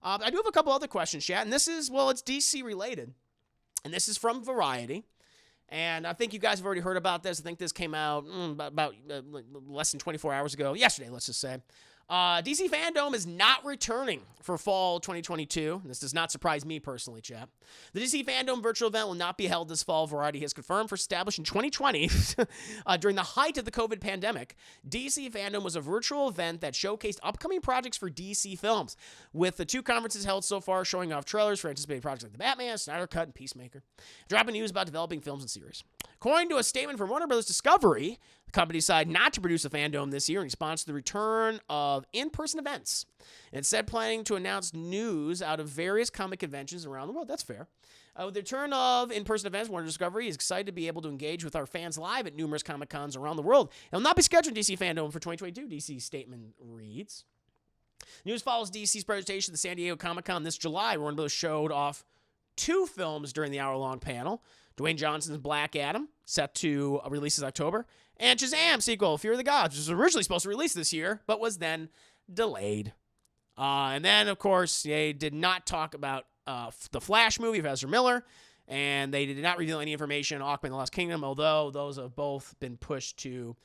I do have a couple other questions, chat, and this is, well, it's DC related, and this is from Variety. And I think you guys have already heard about this. I think this came out about less than 24 hours ago. Yesterday, let's just say. DC Fandome is not returning for fall 2022. This does not surprise me personally, chat. The DC Fandome virtual event will not be held this fall. Variety has confirmed for established in 2020 during the height of the COVID pandemic. DC Fandome was a virtual event that showcased upcoming projects for DC films, with the 2 conferences held so far showing off trailers for anticipated projects like The Batman, Snyder Cut, and Peacemaker, dropping news about developing films and series. According to a statement from Warner Bros. Discovery, the company decided not to produce a Fandome this year in response to the return of in-person events. Instead, planning to announce news out of various comic conventions around the world. That's fair. With the return of in-person events, Warner Discovery is excited to be able to engage with our fans live at numerous Comic Cons around the world. It will not be scheduled in DC Fandome for 2022, DC's statement reads. News follows DC's presentation at the San Diego Comic Con this July. Warner Bros. Showed off 2 films during the hour-long panel. Dwayne Johnson's Black Adam, set to release this October, and Shazam sequel, Fear of the Gods, which was originally supposed to release this year, but was then delayed. And then, of course, they did not talk about the Flash movie of Ezra Miller, and they did not reveal any information on Aquaman and the Lost Kingdom, although those have both been pushed to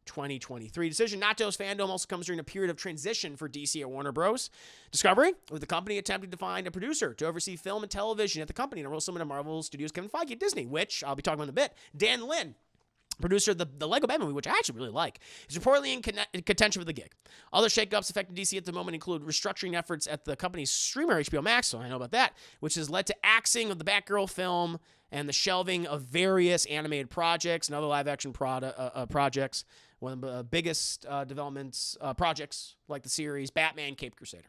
2023. Decision not to host Fandome also comes during a period of transition for DC at Warner Bros. Discovery, with the company attempting to find a producer to oversee film and television at the company and a role similar to Marvel Studios' Kevin Feige at Disney, which I'll be talking about in a bit. Dan Lin, producer of the Lego Batman movie, which I actually really like, is reportedly in contention for the gig. Other shakeups affecting DC at the moment include restructuring efforts at the company's streamer HBO Max, so I know about that, which has led to axing of the Batgirl film and the shelving of various animated projects and other live-action projects. One of the biggest developments projects, like the series Batman Cape Crusader.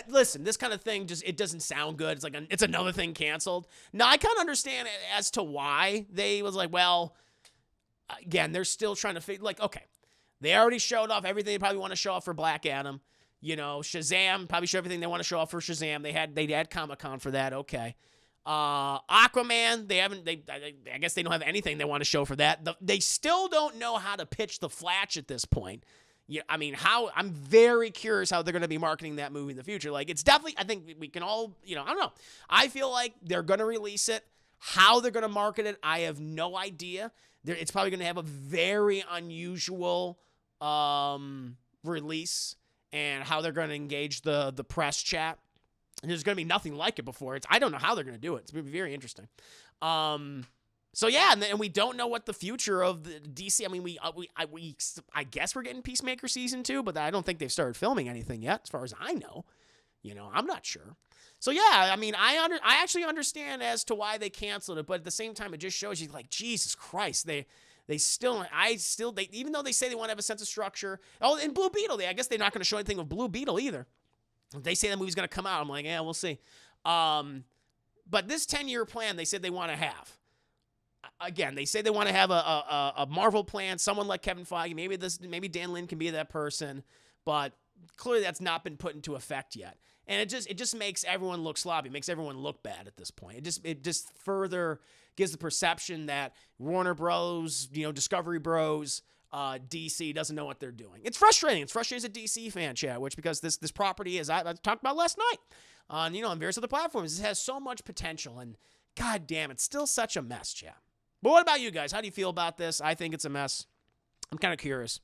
Listen, this kind of thing it doesn't sound good. It's like it's another thing canceled. Now, I kind of understand as to why they was like, well, again, they're still trying to figure, like, okay, they already showed off everything they probably want to show off for Black Adam. Shazam, probably show everything they want to show off for Shazam. They had Comic-Con for that. Okay. Aquaman, I guess they don't have anything they want to show for that. They still don't know how to pitch the Flash at this point. Yeah, I mean, I'm very curious how they're going to be marketing that movie in the future. Like, it's definitely, I think we can all, I don't know. I feel like they're going to release it. How they're going to market it, I have no idea. It's probably going to have a very unusual release, and how they're going to engage the press chat. And there's going to be nothing like it before. I don't know how they're going to do it. It's going to be very interesting. So yeah, and we don't know what the future of the DC. I mean, I guess we're getting Peacemaker season 2, but I don't think they've started filming anything yet, as far as I know. I'm not sure. So yeah, I mean, I actually understand as to why they canceled it, but at the same time, it just shows you, like, Jesus Christ, even though they say they want to have a sense of structure. Oh, and Blue Beetle, I guess they're not going to show anything of Blue Beetle either. They say that movie's going to come out. I'm like, yeah, we'll see. But this 10-year plan, they said they want to have. Again, they say they want to have a Marvel plan, someone like Kevin Feige. Maybe Dan Lin can be that person, but clearly that's not been put into effect yet. And it just makes everyone look sloppy. It makes everyone look bad at this point. It just further gives the perception that Warner Bros., Discovery Bros., DC doesn't know what they're doing. It's frustrating. It's frustrating as a DC fan, chat, because this property, as I talked about last night on various other platforms, it has so much potential, and god damn, it's still such a mess, chat. But what about you guys? How do you feel about this? I think it's a mess. I'm kind of curious.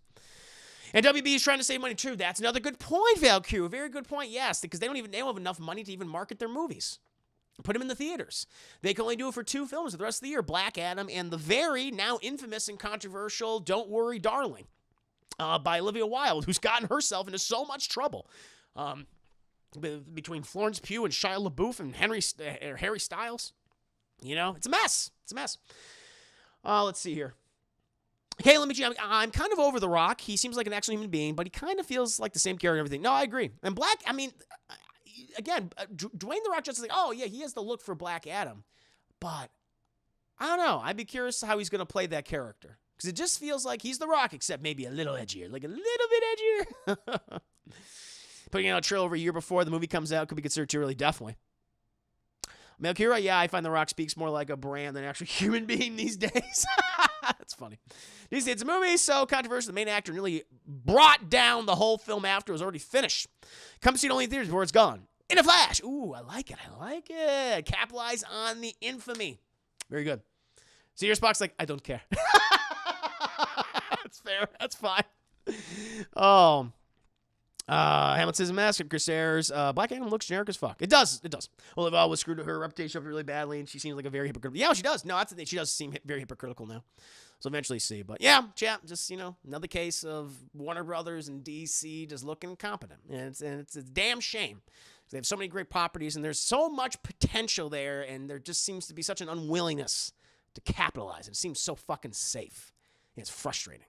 And WB is trying to save money too. That's another good point, Valkyrie. A very good point, yes, because they don't have enough money to even market their movies. Put them in the theaters. They can only do it for 2 films for the rest of the year, Black Adam and the very now infamous and controversial Don't Worry, Darling, by Olivia Wilde, who's gotten herself into so much trouble between Florence Pugh and Shia LaBeouf and Harry Styles. It's a mess. It's a mess. Let's see here. Okay, I'm kind of over The Rock. He seems like an actual human being, but he kind of feels like the same character and everything. No, I agree. And Dwayne The Rock Johnson is like, oh, yeah, he has the look for Black Adam. But I don't know. I'd be curious how he's going to play that character. Because it just feels like he's The Rock, except maybe a little edgier. Like a little bit edgier. Putting out a trailer over a year before the movie comes out could be considered too early, definitely. Melkira, yeah, I find The Rock speaks more like a brand than an actual human being these days. That's funny. DC, it's a movie so controversial, the main actor nearly brought down the whole film after it was already finished. Come see it only in theaters before it's gone. In a flash. Ooh, I like it. Capitalize on the infamy. Very good. So your Spock's like, I don't care. That's fair. That's fine. Oh. Hamlet says, Mask, Chris Ayers. Black Adam looks generic as fuck. It does. Olivia was screwed her reputation up really badly, and she seems like a very hypocritical. Yeah, she does. No, that's the thing. She does seem very hypocritical now. So eventually see. But yeah, chat, just, another case of Warner Brothers and DC just looking incompetent. And it's a damn shame. They have so many great properties, and there's so much potential there, and there just seems to be such an unwillingness to capitalize. It seems so fucking safe. And it's frustrating.